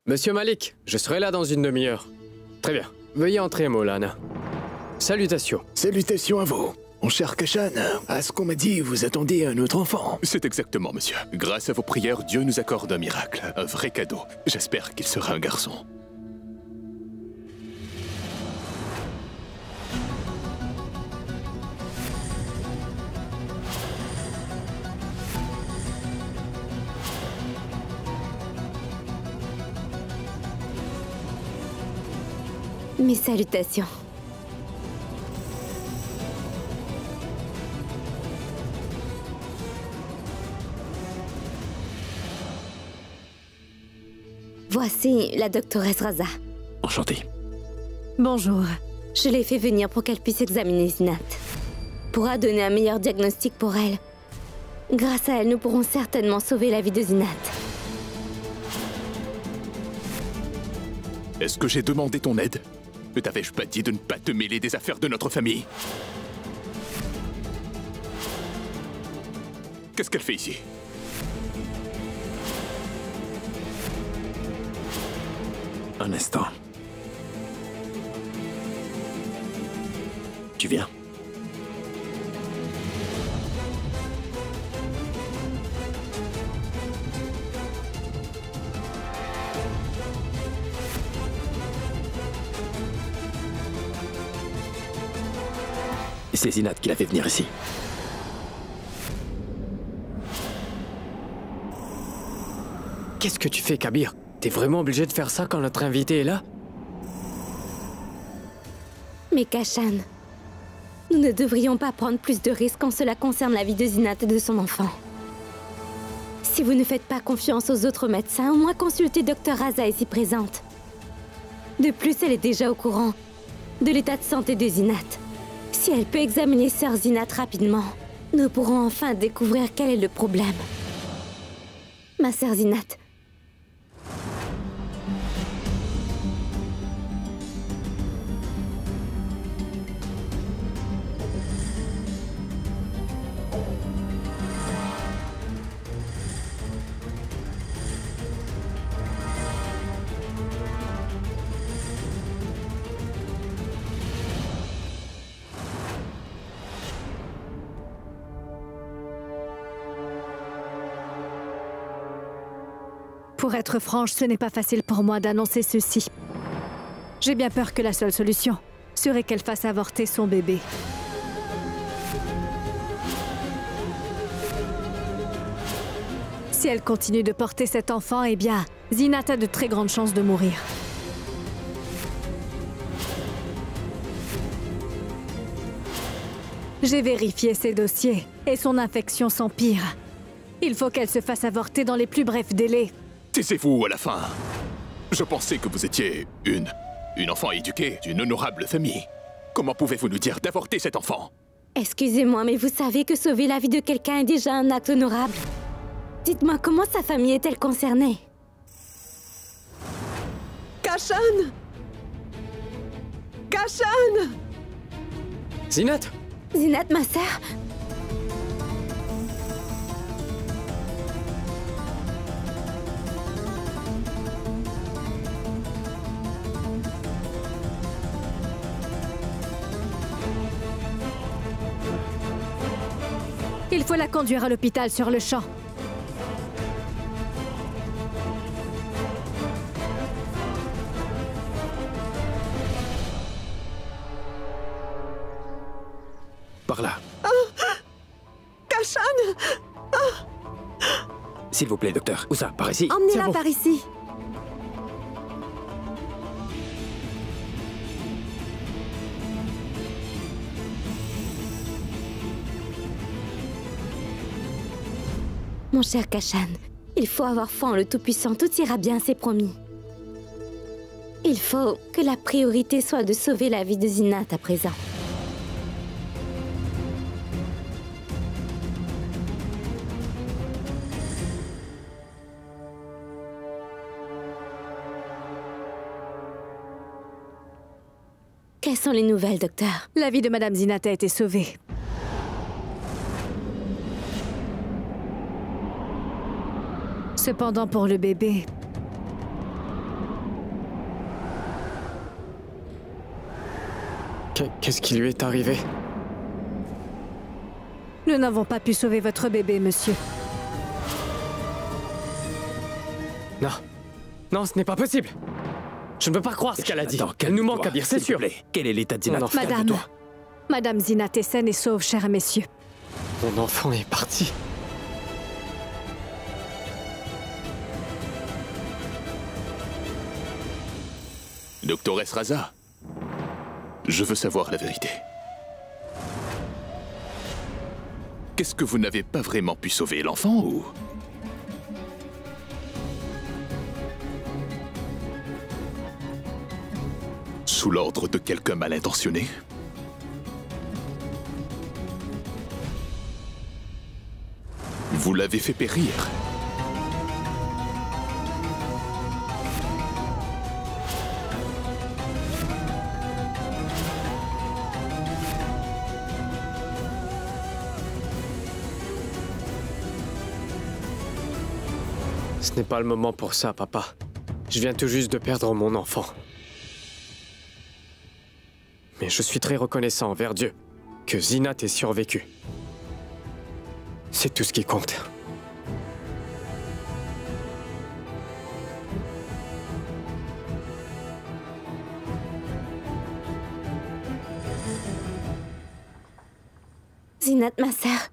Monsieur Malik, je serai là dans une demi-heure. Très bien. Veuillez entrer, Maulana. Salutations. Salutations à vous. Mon cher Kashan, à ce qu'on m'a dit, vous attendiez un autre enfant. C'est exactement, monsieur. Grâce à vos prières, Dieu nous accorde un miracle. Un vrai cadeau. J'espère qu'il sera un garçon. Mes salutations. Voici la doctoresse Raza. Enchanté. Bonjour. Je l'ai fait venir pour qu'elle puisse examiner Zinat. Pourra donner un meilleur diagnostic pour elle. Grâce à elle, nous pourrons certainement sauver la vie de Zinat. Est-ce que j'ai demandé ton aide? Ne t'avais-je pas dit de ne pas te mêler des affaires de notre famille? Qu'est-ce qu'elle fait ici? Un instant. Tu viens? C'est Zinat qui l'a fait venir ici. Qu'est-ce que tu fais, Kabir? T'es vraiment obligé de faire ça quand notre invité est là? Mais Kashan, nous ne devrions pas prendre plus de risques quand cela concerne la vie de Zinat et de son enfant. Si vous ne faites pas confiance aux autres médecins, au moins consultez Dr Raza ici présente. De plus, elle est déjà au courant de l'état de santé de Zinat. Si elle peut examiner Sœur Zinat rapidement, nous pourrons enfin découvrir quel est le problème. Ma sœur Zinat. Pour être franche, ce n'est pas facile pour moi d'annoncer ceci. J'ai bien peur que la seule solution serait qu'elle fasse avorter son bébé. Si elle continue de porter cet enfant, eh bien, Zinat a de très grandes chances de mourir. J'ai vérifié ses dossiers et son infection s'empire. Il faut qu'elle se fasse avorter dans les plus brefs délais. Taisez-vous à la fin. Je pensais que vous étiez une enfant éduquée d'une honorable famille. Comment pouvez-vous nous dire d'avorter cet enfant? Excusez-moi, mais vous savez que sauver la vie de quelqu'un est déjà un acte honorable. Dites-moi, comment sa famille est-elle concernée? Kashan! Kashan! Zinat! Zinat, ma sœur? Il faut la conduire à l'hôpital sur le champ. Par là. Kashan! S'il vous plaît, docteur. Où ça? Par ici? Emmenez-la par ici. Mon cher Kashan, il faut avoir foi en le Tout-Puissant, tout ira bien, c'est promis. Il faut que la priorité soit de sauver la vie de Zinat à présent. Quelles sont les nouvelles, docteur? La vie de Madame Zinat a été sauvée. Cependant, pour le bébé, Qu'est-ce qui lui est arrivé? Nous n'avons pas pu sauver votre bébé, monsieur. Non. Non, ce n'est pas possible. Je ne peux pas croire ce qu'elle a dit. Elle nous manque à dire, c'est sûr. Quel est l'état de Zinat? Madame Zinat est saine et sauve, chers messieurs. Mon enfant est parti. Doctoresse Raza, je veux savoir la vérité. Qu'est-ce que vous n'avez pas vraiment pu sauver, l'enfant ou... Sous l'ordre de quelqu'un mal intentionné? Vous l'avez fait périr. Ce n'est pas le moment pour ça, papa. Je viens tout juste de perdre mon enfant. Mais je suis très reconnaissant envers Dieu que Zinat ait survécu. C'est tout ce qui compte. Zinat, ma sœur.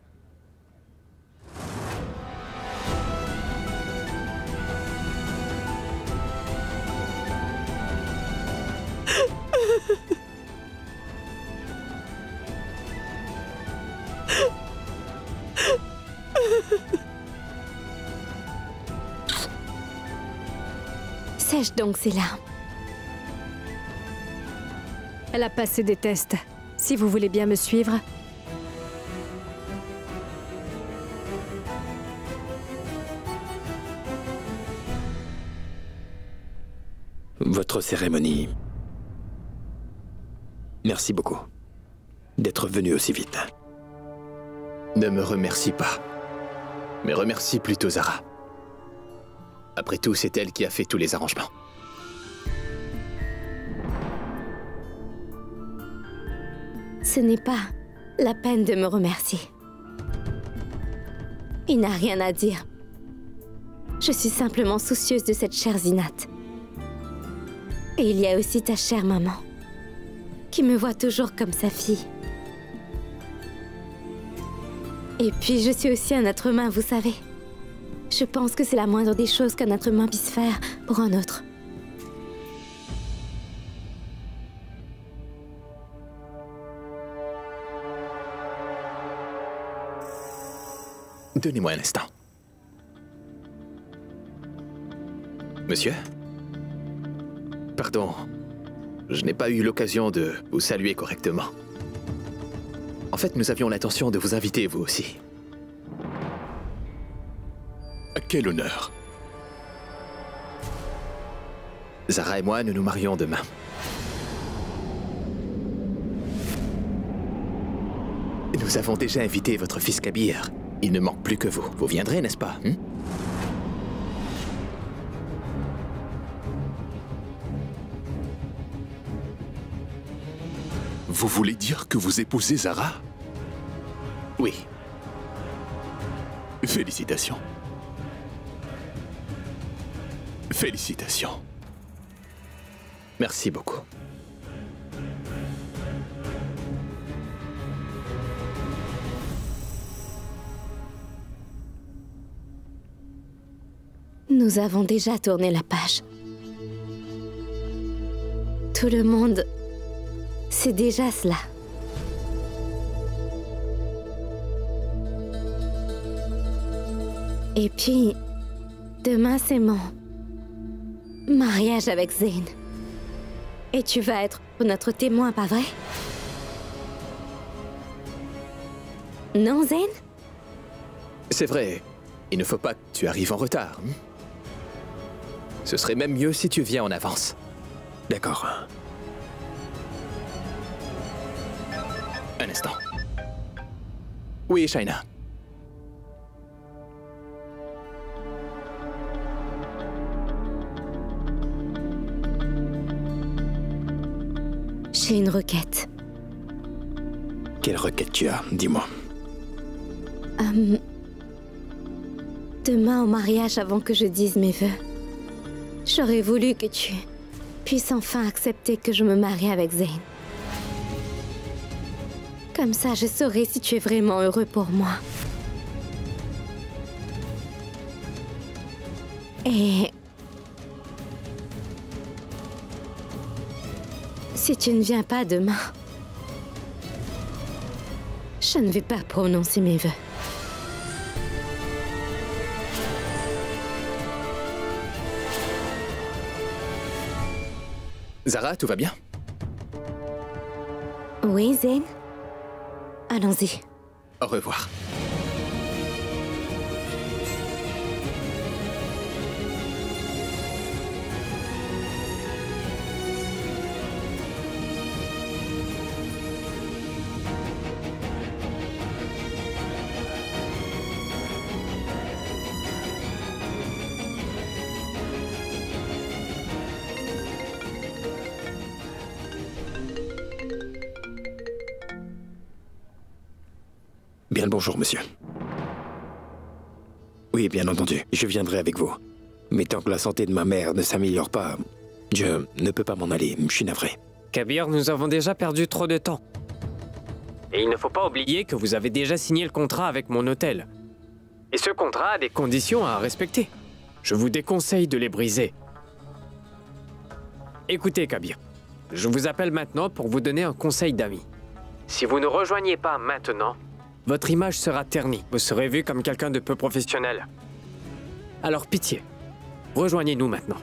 Sèche donc ces larmes. Elle a passé des tests. Si vous voulez bien me suivre. Votre cérémonie. Merci beaucoup d'être venu aussi vite. Ne me remercie pas. Mais remercie plutôt Zara. Après tout, c'est elle qui a fait tous les arrangements. Ce n'est pas la peine de me remercier. Il n'a rien à dire. Je suis simplement soucieuse de cette chère Zinat. Et il y a aussi ta chère maman, qui me voit toujours comme sa fille. Et puis, je suis aussi un être humain, vous savez. Je pense que c'est la moindre des choses qu'un être humain puisse faire pour un autre. Donnez-moi un instant. Monsieur? Pardon, je n'ai pas eu l'occasion de vous saluer correctement. En fait, nous avions l'intention de vous inviter, vous aussi. À quel honneur? Zara et moi, nous nous marions demain. Nous avons déjà invité votre fils Kabir. Il ne manque plus que vous. Vous viendrez, n'est-ce pas? Vous voulez dire que vous épousez Zara? Oui. Félicitations. Félicitations. Merci beaucoup. Nous avons déjà tourné la page. Tout le monde sait déjà cela. Et puis, demain c'est mon mariage avec Zayn. Et tu vas être notre témoin, pas vrai? Non, Zayn? C'est vrai. Il ne faut pas que tu arrives en retard. Ce serait même mieux si tu viens en avance. D'accord. Un instant. Oui, Shaina. J'ai une requête. Quelle requête tu as? Dis-moi. Demain au mariage, avant que je dise mes vœux, j'aurais voulu que tu puisses enfin accepter que je me marie avec Zane. Comme ça, je saurai si tu es vraiment heureux pour moi. Et si tu ne viens pas demain, je ne vais pas prononcer mes vœux. Zara, tout va bien? Oui, Zane? Allons-y. Au revoir. Bien le bonjour, monsieur. Oui, bien entendu, je viendrai avec vous. Mais tant que la santé de ma mère ne s'améliore pas, je ne peux pas m'en aller, je suis navré. Kabir, nous avons déjà perdu trop de temps. Et il ne faut pas oublier que vous avez déjà signé le contrat avec mon hôtel. Et ce contrat a des conditions à respecter. Je vous déconseille de les briser. Écoutez, Kabir, je vous appelle maintenant pour vous donner un conseil d'ami. Si vous ne rejoignez pas maintenant, votre image sera ternie. Vous serez vu comme quelqu'un de peu professionnel. Alors pitié, rejoignez-nous maintenant.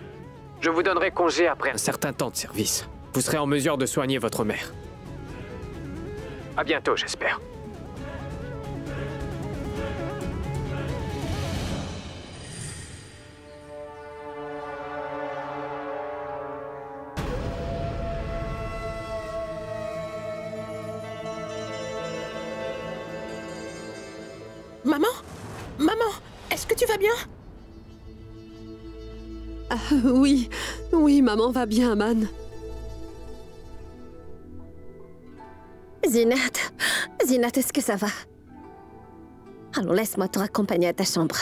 Je vous donnerai congé après un certain temps de service. Vous serez en mesure de soigner votre mère. À bientôt, j'espère. Maman? Maman, est-ce que tu vas bien? Oui, maman va bien, Aman. Zinat, est-ce que ça va? Alors laisse-moi te raccompagner à ta chambre.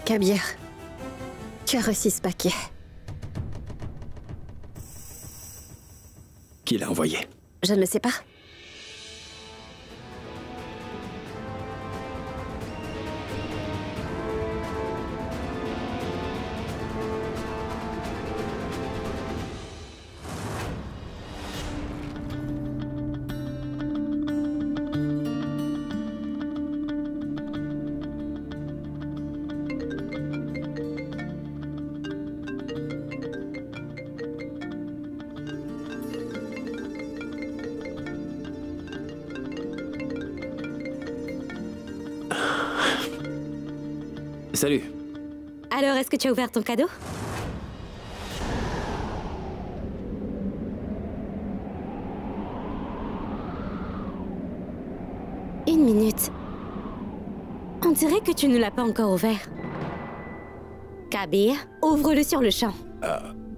Kabir, tu as reçu ce paquet. Qui l'a envoyé? Je ne le sais pas. Salut. Alors, est-ce que tu as ouvert ton cadeau? Une minute. On dirait que tu ne l'as pas encore ouvert. Kabir, ouvre-le sur le champ.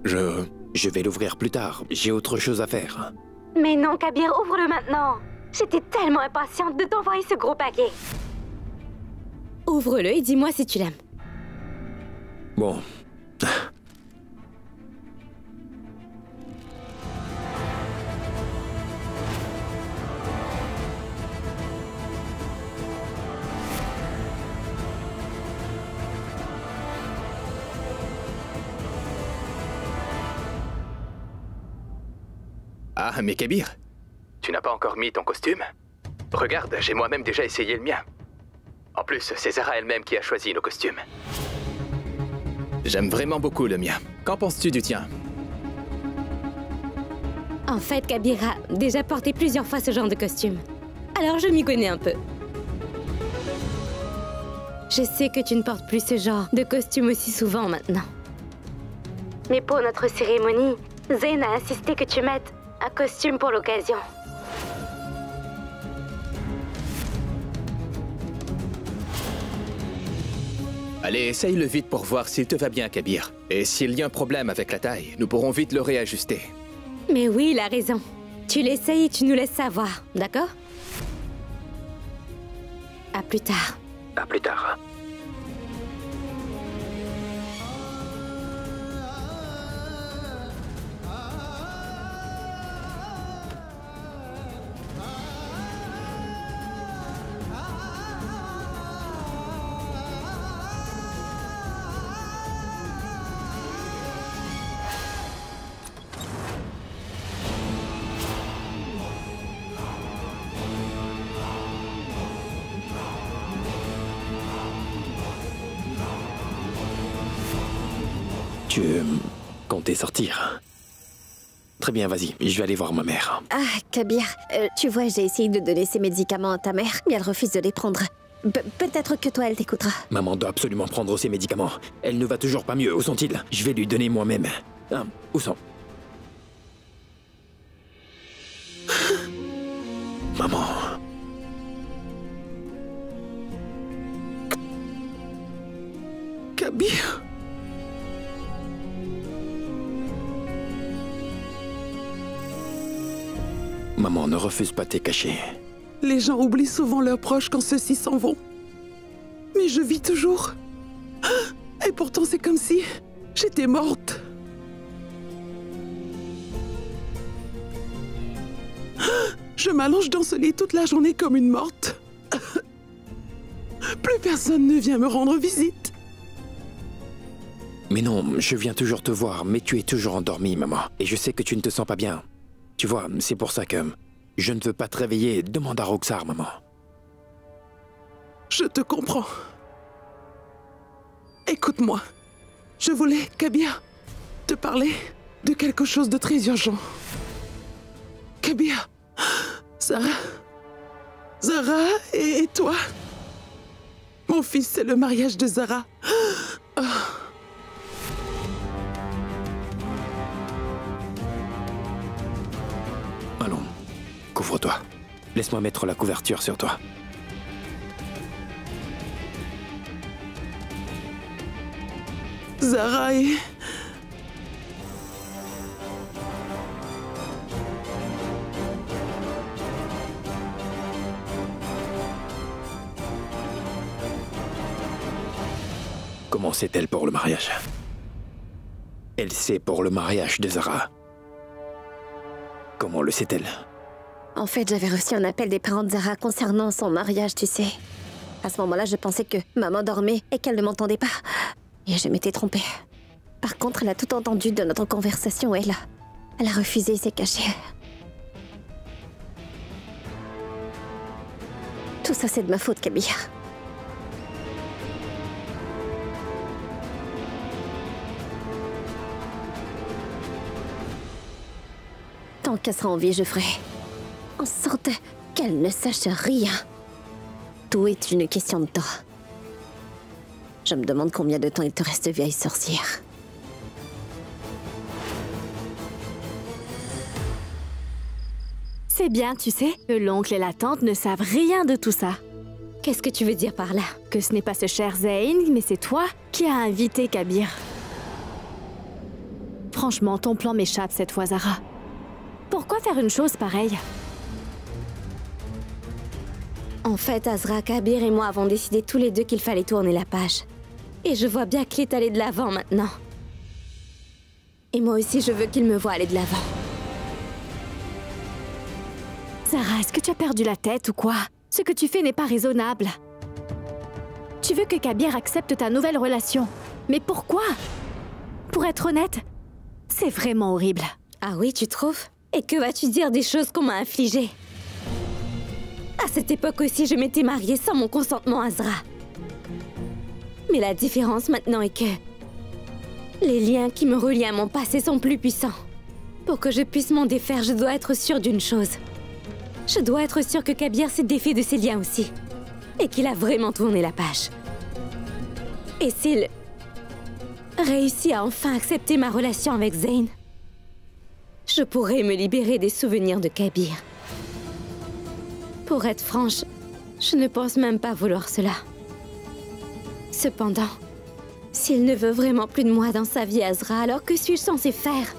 Je vais l'ouvrir plus tard. J'ai autre chose à faire. Mais non, Kabir, ouvre-le maintenant. J'étais tellement impatiente de t'envoyer ce gros paquet. Ouvre-le et dis-moi si tu l'aimes. Bon. Ah, mais Kabir, tu n'as pas encore mis ton costume? Regarde, j'ai moi-même déjà essayé le mien. En plus, c'est Zara elle-même qui a choisi nos costumes. J'aime vraiment beaucoup le mien. Qu'en penses-tu du tien? En fait, Kabir a déjà porté plusieurs fois ce genre de costume. Alors je m'y connais un peu. Je sais que tu ne portes plus ce genre de costume aussi souvent maintenant. Mais pour notre cérémonie, Zayn a insisté que tu mettes un costume pour l'occasion. Allez, essaye-le vite pour voir s'il te va bien, Kabir. Et s'il y a un problème avec la taille, nous pourrons vite le réajuster. Mais oui, il a raison. Tu l'essayes et tu nous laisses savoir, d'accord? À plus tard. À plus tard. Tu comptais sortir? Très bien, vas-y, je vais aller voir ma mère. Ah, Kabir, tu vois, j'ai essayé de donner ces médicaments à ta mère, mais elle refuse de les prendre. Peut-être que toi, elle t'écoutera. Maman doit absolument prendre ses médicaments. Elle ne va toujours pas mieux. Où sont-ils? Je vais lui donner moi-même. Ah, où sont? Maman. Kabir. Maman, ne refuse pas tes cachets. Les gens oublient souvent leurs proches quand ceux-ci s'en vont. Mais je vis toujours. Et pourtant, c'est comme si j'étais morte. Je m'allonge dans ce lit toute la journée comme une morte. Plus personne ne vient me rendre visite. Mais non, je viens toujours te voir, mais tu es toujours endormie, maman. Et je sais que tu ne te sens pas bien. Tu vois, c'est pour ça que je ne veux pas te réveiller. Demande à Roxar, maman. Je te comprends. Écoute-moi. Je voulais, Kabir, te parler de quelque chose de très urgent. Kabir, Zara et toi. Mon fils, c'est le mariage de Zara. Oh. Allons, couvre-toi. Laisse-moi mettre la couverture sur toi. Zara et... Comment sait-elle pour le mariage? Elle sait pour le mariage de Zara. Comment le sait-elle? En fait, j'avais reçu un appel des parents de Zara concernant son mariage, tu sais. À ce moment-là, je pensais que maman dormait et qu'elle ne m'entendait pas. Et je m'étais trompée. Par contre, elle a tout entendu de notre conversation et elle a refusé et s'est cachée. Tout ça, c'est de ma faute, Kabir. Tant qu'elle sera en vie, je ferai en sorte qu'elle ne sache rien. Tout est une question de temps. Je me demande combien de temps il te reste, vieille sorcière. C'est bien, tu sais, que l'oncle et la tante ne savent rien de tout ça. Qu'est-ce que tu veux dire par là? Que ce n'est pas ce cher Zayn, mais c'est toi qui as invité Kabir. Franchement, ton plan m'échappe cette fois, Zara. Pourquoi faire une chose pareille? En fait, Azra, Kabir et moi avons décidé tous les deux qu'il fallait tourner la page. Et je vois bien qu'il est allé de l'avant maintenant. Et moi aussi, je veux qu'il me voie aller de l'avant. Zara, est-ce que tu as perdu la tête ou quoi? Ce que tu fais n'est pas raisonnable. Tu veux que Kabir accepte ta nouvelle relation. Mais pourquoi? Pour être honnête, c'est vraiment horrible. Ah oui, tu trouves? Et que vas-tu dire des choses qu'on m'a infligées? À cette époque aussi, je m'étais mariée sans mon consentement, Azra. Mais la différence maintenant est que les liens qui me relient à mon passé sont plus puissants. Pour que je puisse m'en défaire, je dois être sûre d'une chose. Je dois être sûre que Kabir s'est défait de ses liens aussi. Et qu'il a vraiment tourné la page. Et s'il réussit à enfin accepter ma relation avec Zane, je pourrais me libérer des souvenirs de Kabir. Pour être franche, je ne pense même pas vouloir cela. Cependant, s'il ne veut vraiment plus de moi dans sa vie, Azra, alors que suis-je censée faire?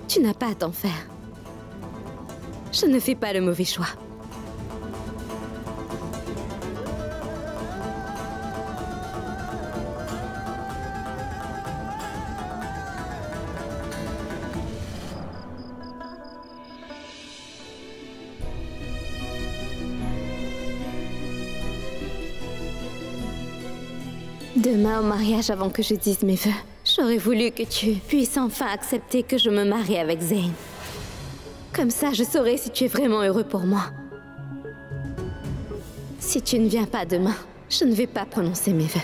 Tu n'as pas à t'en faire. Je ne fais pas le mauvais choix. Demain au mariage, avant que je dise mes vœux, j'aurais voulu que tu puisses enfin accepter que je me marie avec Zane. Comme ça, je saurai si tu es vraiment heureux pour moi. Si tu ne viens pas demain, je ne vais pas prononcer mes vœux.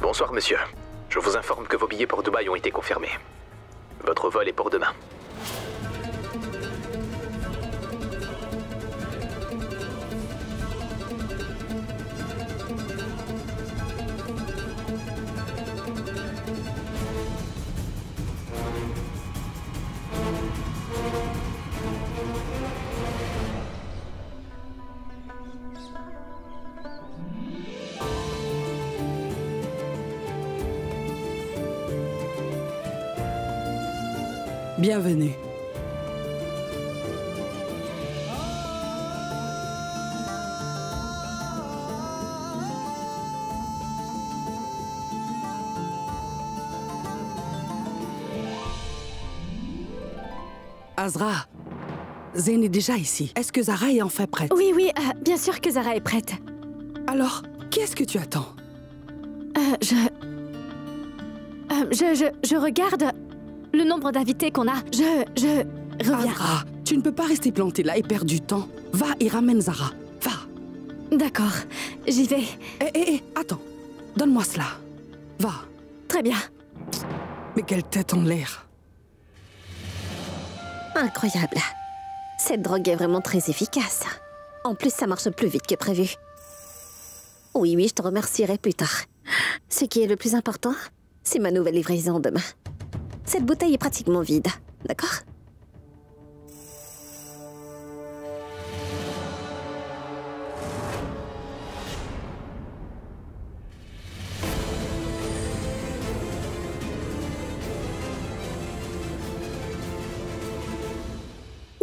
Bonsoir, monsieur. Je vous informe que vos billets pour Dubaï ont été confirmés. Votre vol est pour demain. Bienvenue. Azra, Zane est déjà ici. Est-ce que Zara est enfin prête? Oui, bien sûr que Zara est prête. Alors, qu'est-ce que tu attends? Je regarde le nombre d'invités qu'on a. Je reviens. Azra, tu ne peux pas rester plantée là et perdre du temps. Va et ramène Zara. Va. D'accord, j'y vais. Attends. Donne-moi cela. Va. Très bien. Mais quelle tête en l'air. Incroyable. Cette drogue est vraiment très efficace. En plus, ça marche plus vite que prévu. Oui, je te remercierai plus tard. Ce qui est le plus important, c'est ma nouvelle livraison demain. Cette bouteille est pratiquement vide, d'accord?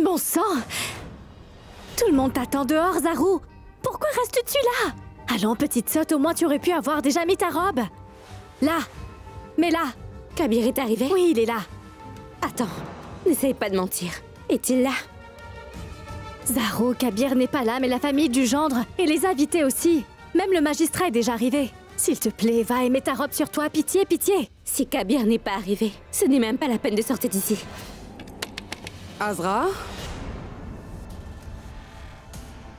Bon sang! Tout le monde t'attend dehors, Zaru! Pourquoi restes-tu là? Allons, petite sotte, au moins tu aurais pu avoir déjà mis ta robe. Là! Mais là! Kabir est arrivé? Oui, il est là. Attends, n'essaye pas de mentir. Est-il là? Zaru, Kabir n'est pas là, mais la famille du gendre et les invités aussi. Même le magistrat est déjà arrivé. S'il te plaît, va et mets ta robe sur toi, pitié, pitié. Si Kabir n'est pas arrivé, ce n'est même pas la peine de sortir d'ici. Azra?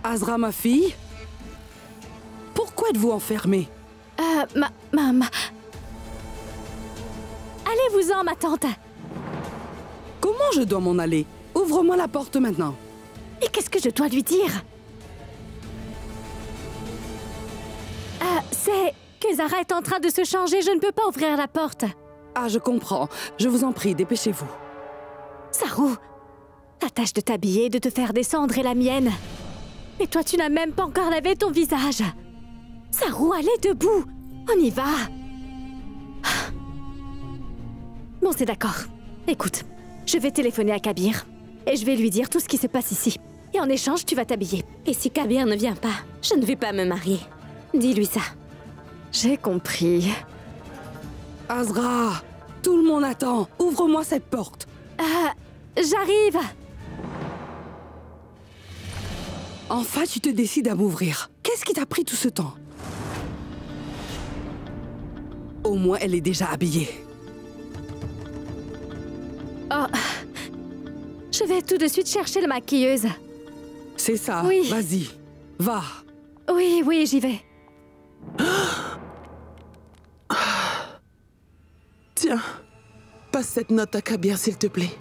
Azra, ma fille? Pourquoi êtes-vous enfermée? Allez-vous-en, ma tante. Comment je dois m'en aller? Ouvre-moi la porte maintenant. Et qu'est-ce que je dois lui dire? C'est que Zara est en train de se changer, je ne peux pas ouvrir la porte. Ah, je comprends. Je vous en prie, dépêchez-vous. Zaru, tâche de t'habiller, de te faire descendre est la mienne. Et toi, tu n'as même pas encore lavé ton visage. Zaru, allez debout. On y va. Bon, c'est d'accord. Écoute, je vais téléphoner à Kabir et je vais lui dire tout ce qui se passe ici. Et en échange, tu vas t'habiller. Et si Kabir ne vient pas, je ne vais pas me marier. Dis-lui ça. J'ai compris. Azra, tout le monde attend. Ouvre-moi cette porte. J'arrive. Enfin, tu te décides à m'ouvrir. Qu'est-ce qui t'a pris tout ce temps? Au moins, elle est déjà habillée. Oh. Je vais tout de suite chercher la maquilleuse. C'est ça. Oui. Vas-y, va. Oui, oui, j'y vais. Tiens, passe cette note à Kabir, s'il te plaît.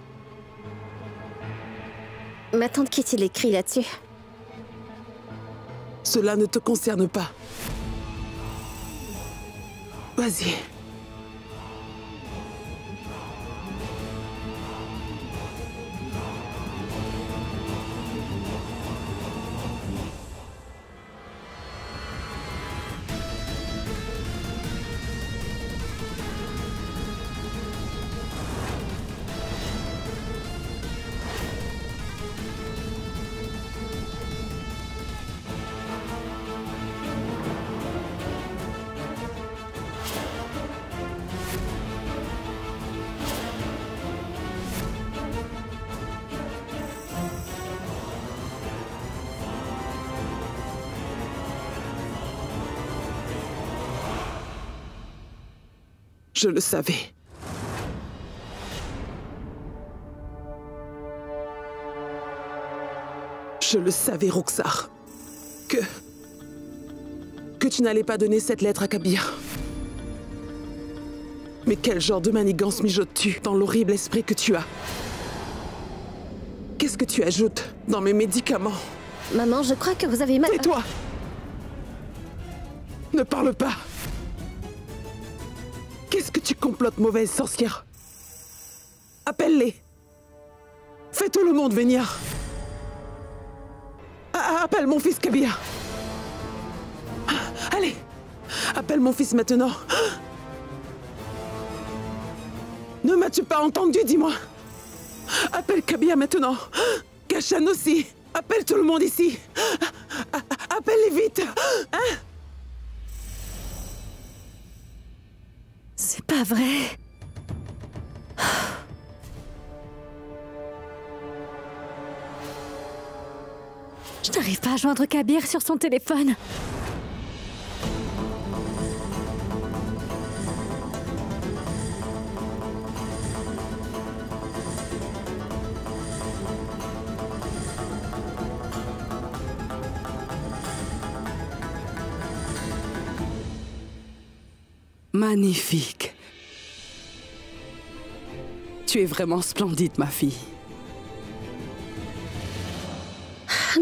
Ma tante Kitty l'écrit là-dessus. Cela ne te concerne pas. Vas-y. Je le savais. Je le savais, Roxar. Que tu n'allais pas donner cette lettre à Kabir. Mais quel genre de manigance mijotes-tu dans l'horrible esprit que tu as? Qu'est-ce que tu ajoutes dans mes médicaments? Maman, je crois que vous avez mal... Tais-toi! Ne parle pas! Qu'est-ce que tu complotes, mauvaise sorcière? Appelle-les! Fais tout le monde venir! Appelle mon fils Kabir! Allez! Appelle mon fils maintenant! Ne m'as-tu pas entendu, dis-moi? Appelle Kabir maintenant! Kashan aussi! Appelle tout le monde ici! Appelle-les vite! Hein? C'est pas vrai. Je n'arrive pas à joindre Kabir sur son téléphone. Magnifique. Tu es vraiment splendide, ma fille.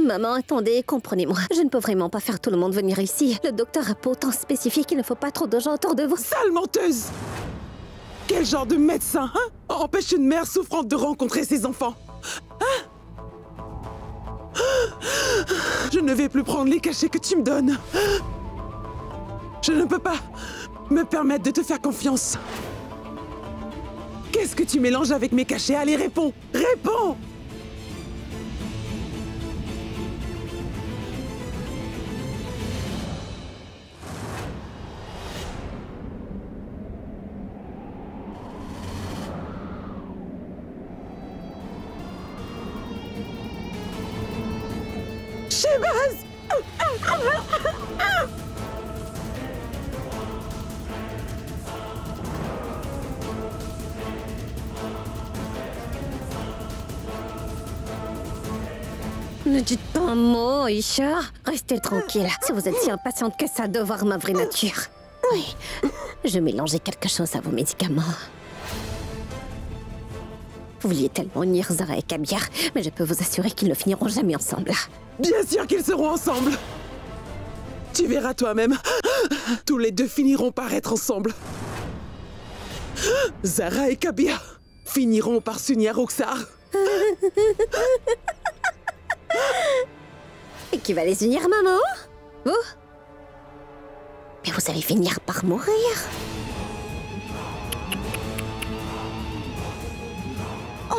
Maman, attendez, comprenez-moi. Je ne peux vraiment pas faire tout le monde venir ici. Le docteur a pourtant spécifié qu'il ne faut pas trop de gens autour de vous. Sale menteuse! Quel genre de médecin, hein? Empêche une mère souffrante de rencontrer ses enfants. Hein? Je ne vais plus prendre les cachets que tu me donnes. Je ne peux pas me permettre de te faire confiance. Qu'est-ce que tu mélanges avec mes cachets? Allez, réponds! Réponds! Shehbaz! Ne dites pas un mot, Isha. Restez tranquille. Si vous êtes si impatiente que ça de voir ma vraie nature. Oui, je mélangeais quelque chose à vos médicaments. Vous vouliez tellement unir Zara et Kabir, mais je peux vous assurer qu'ils ne finiront jamais ensemble. Bien sûr qu'ils seront ensemble. Tu verras toi-même. Tous les deux finiront par être ensemble. Zara et Kabir finiront par s'unir à Roxar. Et qui va les unir, maman? Vous? Mais vous allez finir par mourir. Oh!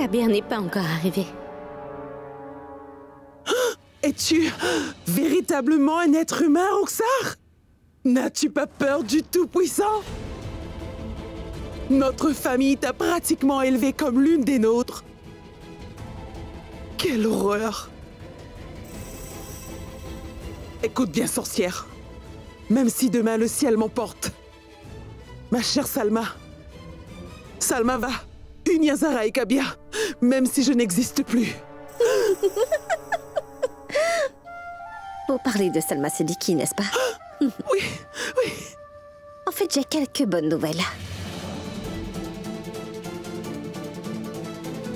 Kabir n'est pas encore arrivé. Es-tu véritablement un être humain, Roxar? N'as-tu pas peur du Tout-Puissant? Notre famille t'a pratiquement élevée comme l'une des nôtres. Quelle horreur! Écoute bien, sorcière. Même si demain le ciel m'emporte, ma chère Salma va unir Zara et Kabir, même si je n'existe plus. Vous parlez de Salma Sediki, n'est-ce pas? Oui, oui. En fait, j'ai quelques bonnes nouvelles.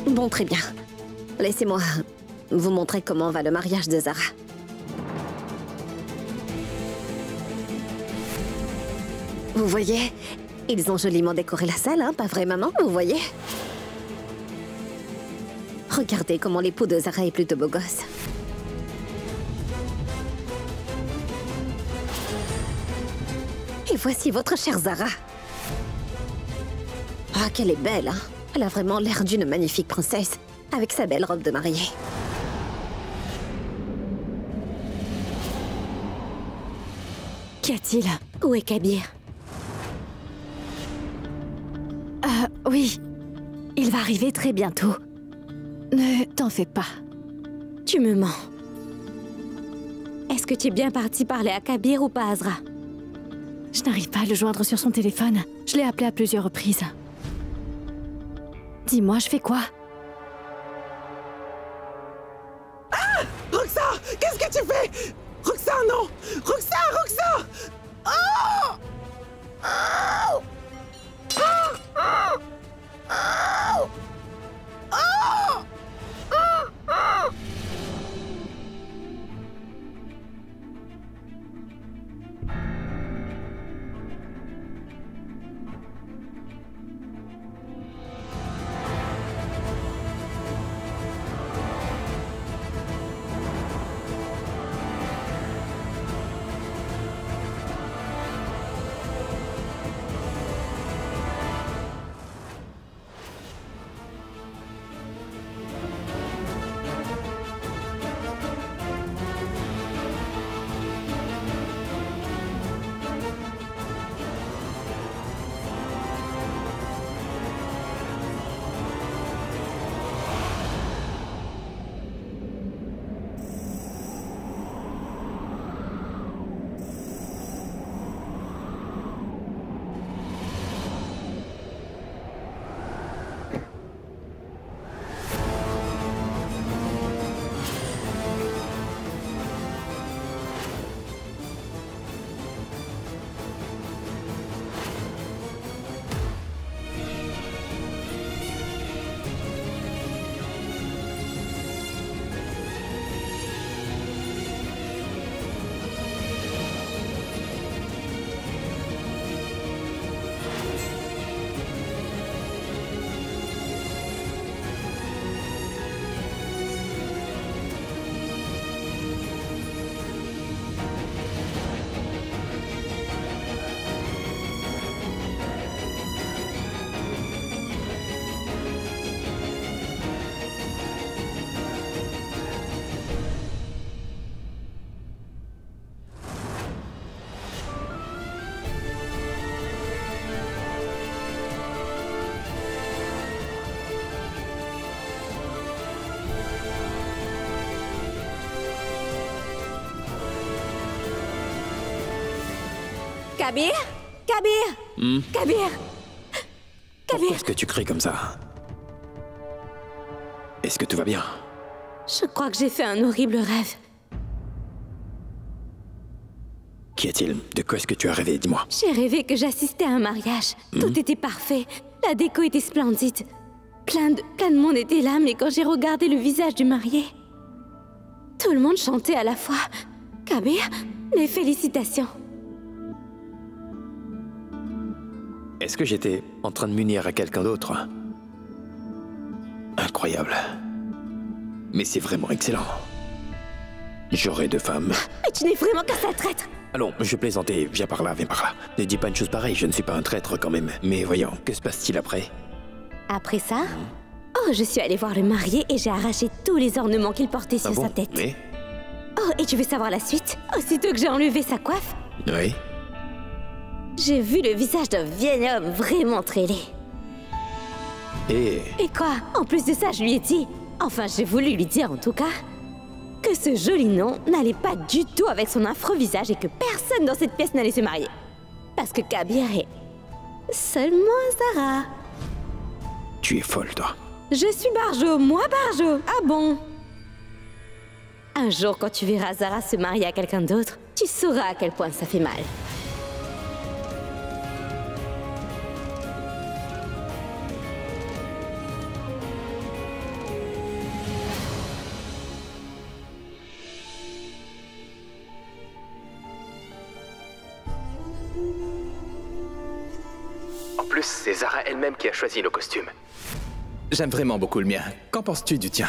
Bon, très bien. Laissez-moi vous montrer comment va le mariage de Zara. Vous voyez, ils ont joliment décoré la salle, hein, pas vrai, maman? Vous voyez? Regardez comment l'époux de Zara est plutôt beau gosse. Et voici votre chère Zara. Ah, qu'elle est belle, hein? Elle a vraiment l'air d'une magnifique princesse, avec sa belle robe de mariée. Qu'y a-t-il? Où est Kabir? Oui. Il va arriver très bientôt. Ne t'en fais pas. Tu me mens. Est-ce que tu es bien parti parler à Kabir ou pas, Azra? Je n'arrive pas à le joindre sur son téléphone. Je l'ai appelé à plusieurs reprises. Dis-moi, je fais quoi? Ah! Roxar! Qu'est-ce que tu fais? Roxar, non! Roxar! Roxar! Oh! Oh! Oh! Oh! Oh! Oh! Oh! Oh! Kabir? Kabir? Kabir? Pourquoi est-ce que tu cries comme ça? Est-ce que tout va bien? Je crois que j'ai fait un horrible rêve. Qu'y a-t-il? De quoi est-ce que tu as rêvé? Dis-moi. J'ai rêvé que j'assistais à un mariage. Tout était parfait. La déco était splendide. Plein de monde était là, mais quand j'ai regardé le visage du marié, tout le monde chantait à la fois. Kabir, mes félicitations. Est-ce que j'étais en train de m'unir à quelqu'un d'autre? Incroyable. Mais c'est vraiment excellent. J'aurai 2 femmes. Mais tu n'es vraiment qu'un sale traître. Allons, je plaisantais. Viens par là, viens par là. Ne dis pas une chose pareille, je ne suis pas un traître quand même. Mais voyons, que se passe-t-il après? Après ça, Oh, je suis allée voir le marié et j'ai arraché tous les ornements qu'il portait sur sa tête. Mais... Oh, et tu veux savoir la suite? Aussitôt que j'ai enlevé sa coiffe, Oui. j'ai vu le visage d'un vieil homme vraiment très laid. Et... Et quoi? En plus de ça, je lui ai dit, enfin j'ai voulu lui dire en tout cas, que ce joli nom n'allait pas du tout avec son affreux visage et que personne dans cette pièce n'allait se marier. Parce que Kabir est seulement Zara. Tu es folle, toi. Je suis Barjo, moi Barjo. Ah bon? Un jour, quand tu verras Zara se marier à quelqu'un d'autre, tu sauras à quel point ça fait mal. En plus, c'est Zara elle-même qui a choisi nos costumes. J'aime vraiment beaucoup le mien. Qu'en penses-tu du tien?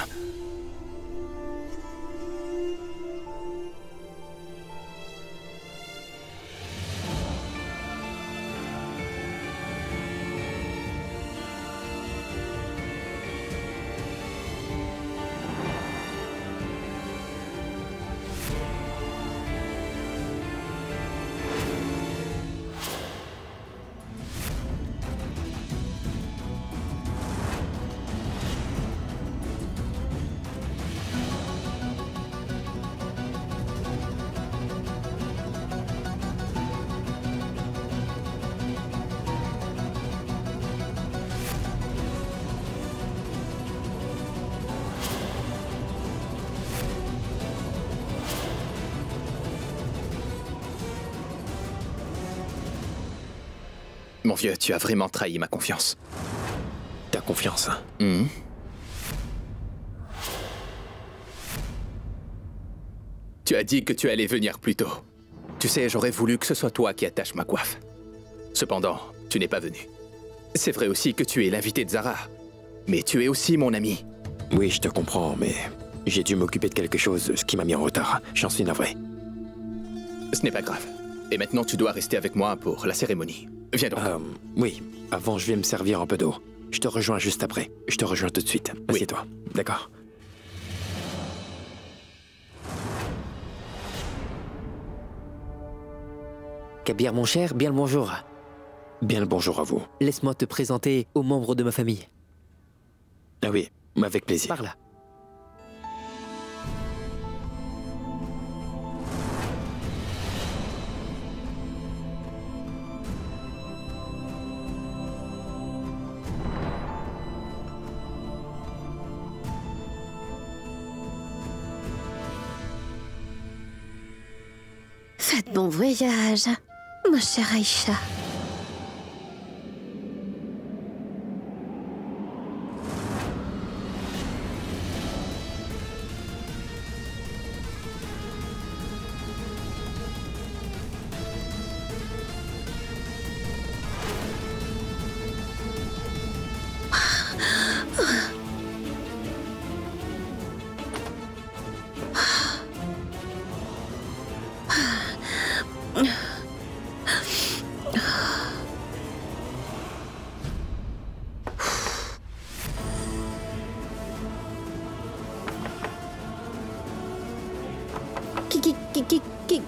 Mon vieux, tu as vraiment trahi ma confiance. Ta confiance. Tu as dit que tu allais venir plus tôt. Tu sais, j'aurais voulu que ce soit toi qui attaches ma coiffe. Cependant, tu n'es pas venu. C'est vrai aussi que tu es l'invité de Zara. Mais tu es aussi mon ami. Oui, je te comprends, mais j'ai dû m'occuper de quelque chose, ce qui m'a mis en retard. J'en suis navré. Ce n'est pas grave. Et maintenant, tu dois rester avec moi pour la cérémonie. Viens donc. Oui, avant je vais me servir un peu d'eau. Je te rejoins juste après. Je te rejoins tout de suite. Oui. Assieds-toi. D'accord. Kabir, mon cher, bien le bonjour. Bien le bonjour à vous. Laisse-moi te présenter aux membres de ma famille. Ah oui, avec plaisir. Par là. Faites bon voyage, ma chère Aïcha.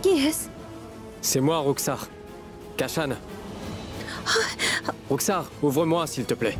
Qui est-ce? C'est moi, Roxar. Kashan. Roxar, ouvre-moi, s'il te plaît.